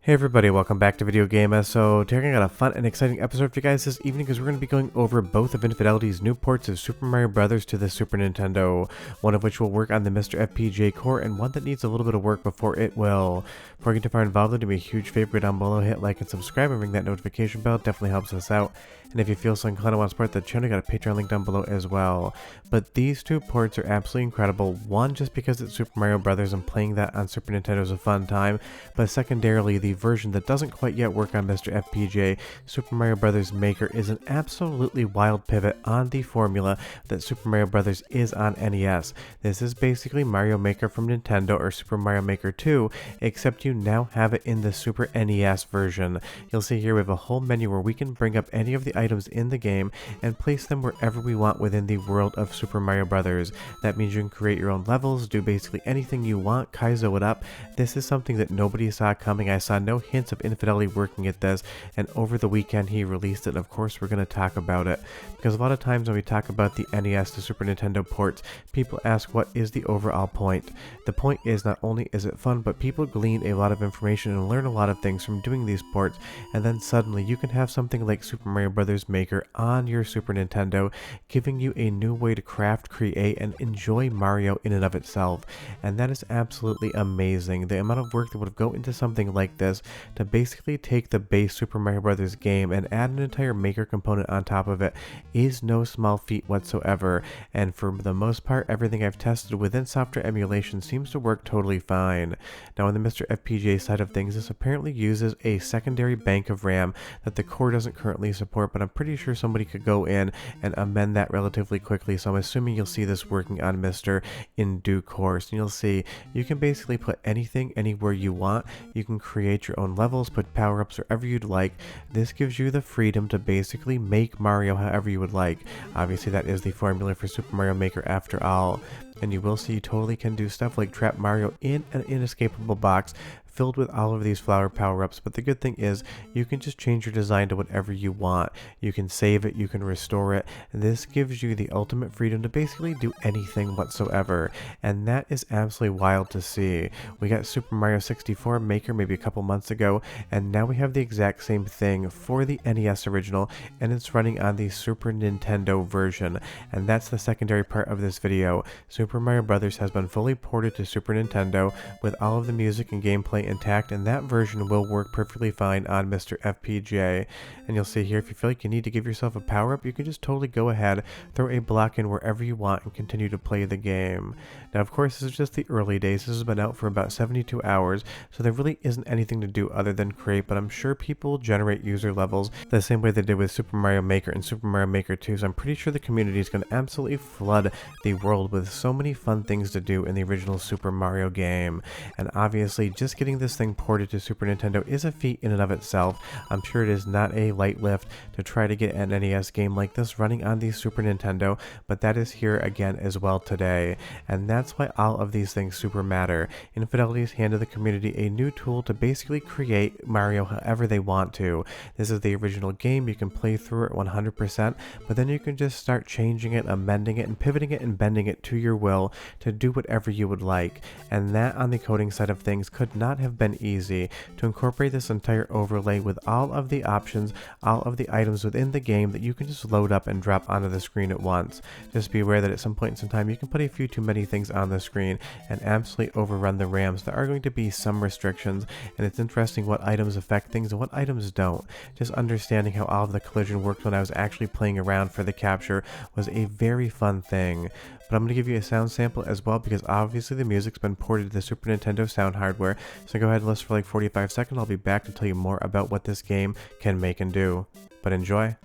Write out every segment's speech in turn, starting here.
Hey everybody, welcome back to Video Game. So today I got a fun and exciting episode for you guys this evening because we're going to be going over both of Infidelity's new ports of Super Mario Bros. To the Super Nintendo, one of which will work on the MiSTer FPGA core and one that needs a little bit of work before it will. Before you get too far involved, do me a huge favor down below, hit like and subscribe and ring that notification bell, it definitely helps us out. And if you feel so inclined to want to support the channel, I got a Patreon link down below as well. But these two ports are absolutely incredible. One, just because it's Super Mario Bros. And playing that on Super Nintendo is a fun time. But secondarily, the version that doesn't quite yet work on MiSTer FPGA, Super Mario Bros. Maker, is an absolutely wild pivot on the formula that Super Mario Bros. Is on NES. This is basically Mario Maker from Nintendo or Super Mario Maker 2, except you now have it in the Super NES version. You'll see here we have a whole menu where we can bring up any of the items in the game and place them wherever we want within the world of Super Mario Bros. That means you can create your own levels, do basically anything you want, Kaizo it up. This is something that nobody saw coming. I saw no hints of Infidelity working at this, and over the weekend he released it, and of course we're going to talk about it. Because a lot of times when we talk about the NES to Super Nintendo ports, people ask what is the overall point. The point is not only is it fun, but people glean a lot of information and learn a lot of things from doing these ports, and then suddenly you can have something like Super Mario Bros. Maker on your Super Nintendo, giving you a new way to craft, create, and enjoy Mario in and of itself. And that is absolutely amazing. The amount of work that would go into something like this to basically take the base Super Mario Bros. Game and add an entire Maker component on top of it is no small feat whatsoever. And for the most part, everything I've tested within software emulation seems to work totally fine. Now on the MiSTer FPGA side of things, this apparently uses a secondary bank of RAM that the core doesn't currently support, but I'm pretty sure somebody could go in and amend that relatively quickly, so I'm assuming you'll see this working on MiSTer in due course. And you'll see you can basically put anything anywhere you want. You can create your own levels, put power-ups wherever you'd like. This gives you the freedom to basically make Mario however you would like. Obviously that is the formula for Super Mario Maker after all. And you will see you totally can do stuff like trap Mario in an inescapable box filled with all of these flower power-ups, but the good thing is you can just change your design to whatever you want. You can save it, you can restore it. This gives you the ultimate freedom to basically do anything whatsoever, and that is absolutely wild to see. We got Super Mario 64 Maker maybe a couple months ago, and now we have the exact same thing for the NES original, and it's running on the Super Nintendo version. And that's the secondary part of this video. Super Mario Bros. Has been fully ported to Super Nintendo with all of the music and gameplay intact, and that version will work perfectly fine on MiSTer FPGA. And you'll see here, if you feel like you need to give yourself a power-up, you can just totally go ahead, throw a block in wherever you want, and continue to play the game. Now of course this is just the early days. This has been out for about 72 hours, so there really isn't anything to do other than create, but I'm sure people will generate user levels the same way they did with Super Mario Maker and Super Mario Maker 2, so I'm pretty sure the community is going to absolutely flood the world with so many fun things to do in the original Super Mario game. And obviously just getting this thing ported to Super Nintendo is a feat in and of itself. I'm sure it is not a light lift to try to get an NES game like this running on the Super Nintendo, but that is here again as well today. And that's why all of these things super matter. Infidelity has handed the community a new tool to basically create Mario however they want to. This is the original game, you can play through it 100%, but then you can just start changing it, amending it, and pivoting it and bending it to your will to do whatever you would like. And that on the coding side of things could not have been easy to incorporate this entire overlay with all of the options, all of the items within the game that you can just load up and drop onto the screen at once. Just be aware that at some point in time you can put a few too many things on the screen and absolutely overrun the RAMs. There are going to be some restrictions, and it's interesting what items affect things and what items don't. Just understanding how all of the collision worked when I was actually playing around for the capture was a very fun thing. But I'm going to give you a sound sample as well, because obviously the music's been ported to the Super Nintendo sound hardware, so go ahead and listen for like 45 seconds. I'll be back to tell you more about what this game can make and do. But enjoy.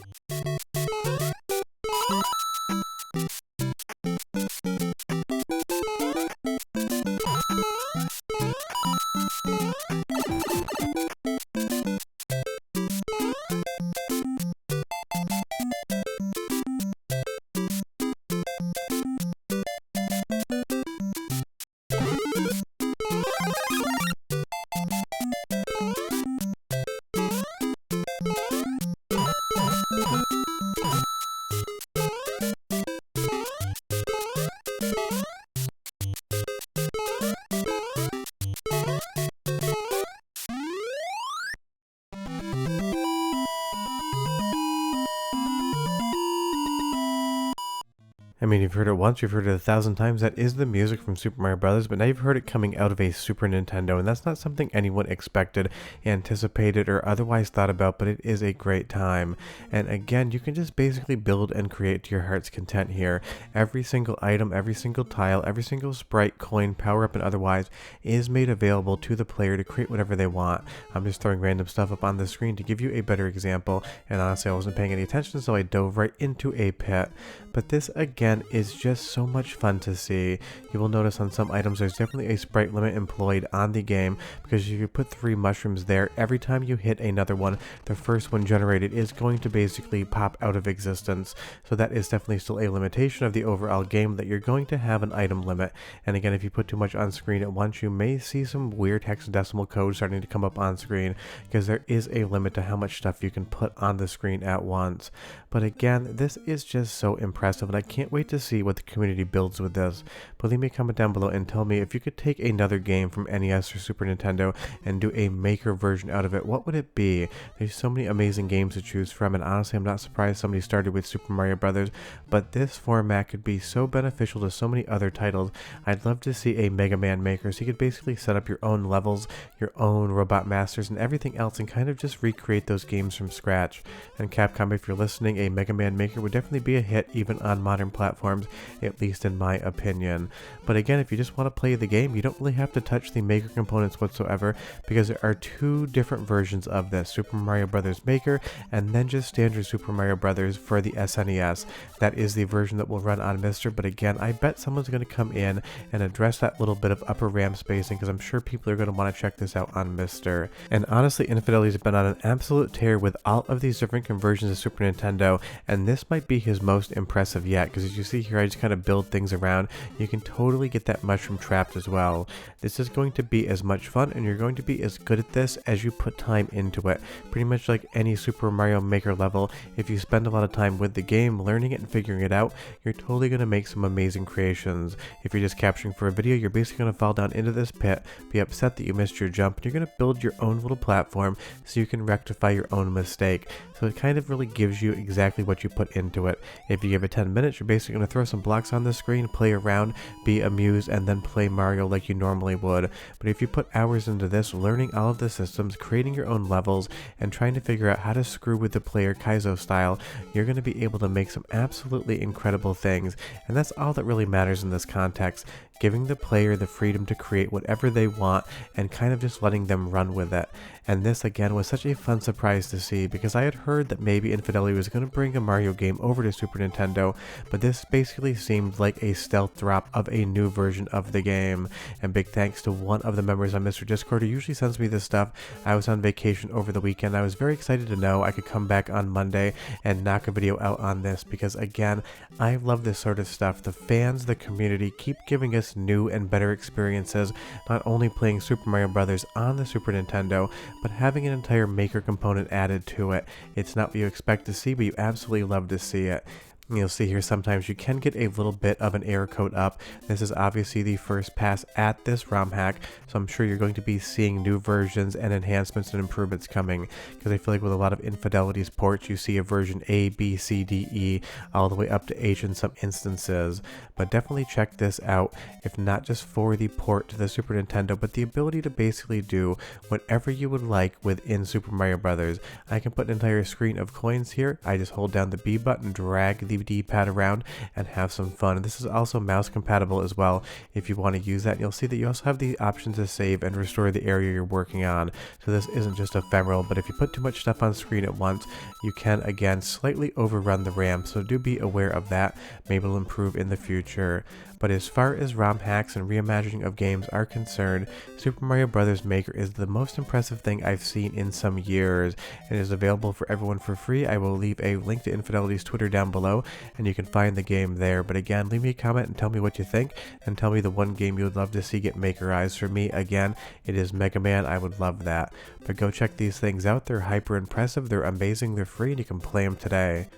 I mean, you've heard it once, you've heard it 1,000 times. That is the music from Super Mario Brothers, but now you've heard it coming out of a Super Nintendo, and that's not something anyone expected, anticipated, or otherwise thought about, but it is a great time. And again, you can just basically build and create to your heart's content here. Every single item, every single tile, every single sprite, coin, power-up, and otherwise is made available to the player to create whatever they want. I'm just throwing random stuff up on the screen to give you a better example, and honestly, I wasn't paying any attention, so I dove right into a pit. But this, again, is just so much fun to see. You will notice on some items there's definitely a sprite limit employed on the game, because if you put 3 mushrooms there, every time you hit another one, the first one generated is going to basically pop out of existence. So that is definitely still a limitation of the overall game, that you're going to have an item limit. And again, if you put too much on screen at once, you may see some weird hexadecimal code starting to come up on screen, because there is a limit to how much stuff you can put on the screen at once. But again, this is just so impressive, and I can't wait to see what the community builds with this. But leave me a comment down below and tell me, if you could take another game from NES or Super Nintendo and do a maker version out of it, what would it be? There's so many amazing games to choose from, and honestly, I'm not surprised somebody started with Super Mario Brothers, but this format could be so beneficial to so many other titles. I'd love to see a Mega Man maker, so you could basically set up your own levels, your own robot masters, and everything else, and kind of just recreate those games from scratch. And Capcom, if you're listening, a Mega Man maker would definitely be a hit even on modern platforms, at least in my opinion. But again, if you just want to play the game, you don't really have to touch the maker components whatsoever, because there are 2 different versions of this: Super Mario Brothers Maker, and then just standard Super Mario Brothers for the SNES. That is the version that will run on MiSTer, but again, I bet someone's going to come in and address that little bit of upper RAM spacing, because I'm sure people are going to want to check this out on MiSTer. And honestly, Infidelity's been on an absolute tear with all of these different conversions of Super Nintendo, and this might be his most impressive yet, because as you see here, I just kind of build things around. You can totally get that mushroom trapped as well. This is going to be as much fun, and you're going to be as good at this as you put time into it. Pretty much like any Super Mario Maker level, if you spend a lot of time with the game, learning it and figuring it out, you're totally going to make some amazing creations. If you're just capturing for a video, you're basically going to fall down into this pit, be upset that you missed your jump, and you're going to build your own little platform so you can rectify your own mistake. So it kind of really gives you exactly what you put into it. If you give it 10 minutes, you're basically going to throw some blocks on the screen, play around, be amused, and then play Mario like you normally would. But if you put hours into this, learning all of the systems, creating your own levels, and trying to figure out how to screw with the player Kaizo style, you're going to be able to make some absolutely incredible things. And that's all that really matters in this context. Giving the player the freedom to create whatever they want and kind of just letting them run with it. And this again was such a fun surprise to see, because I had heard that maybe Infidelity was going to bring a Mario game over to Super Nintendo, but this basically seemed like a stealth drop of a new version of the game. And big thanks to one of the members on MiSTer Discord who usually sends me this stuff. I was on vacation over the weekend. I was very excited to know I could come back on Monday and knock a video out on this, because again, I love this sort of stuff. The fans, the community keep giving us new and better experiences, not only playing Super Mario Brothers on the Super Nintendo, but having an entire maker component added to it. It's not what you expect to see, but you absolutely love to see it. You'll see here sometimes you can get a little bit of an error code up. This is obviously the first pass at this ROM hack, so I'm sure you're going to be seeing new versions and enhancements and improvements coming, because I feel like with a lot of Infidelity's ports, you see a version A, B, C, D, E, all the way up to H in some instances. But definitely check this out, if not just for the port to the Super Nintendo, but the ability to basically do whatever you would like within Super Mario Brothers. I can put an entire screen of coins here. I just hold down the B button, drag the D-pad around, and have some fun. And this is also mouse compatible as well if you want to use that. And you'll see that you also have the option to save and restore the area you're working on. So this isn't just ephemeral, but if you put too much stuff on screen at once, you can again slightly overrun the RAM. So do be aware of that. Maybe it'll improve in the future. But as far as ROM hacks and reimagining of games are concerned, Super Mario Bros. Maker is the most impressive thing I've seen in some years. It is available for everyone for free. I will leave a link to Infidelity's Twitter down below, and you can find the game there. But again, leave me a comment and tell me what you think, and tell me the one game you would love to see get makerized. For me, again, it is Mega Man. I would love that. But go check these things out. They're hyper impressive, they're amazing, they're free, and you can play them today.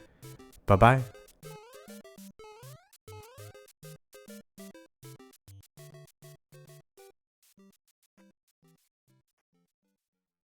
Bye-bye.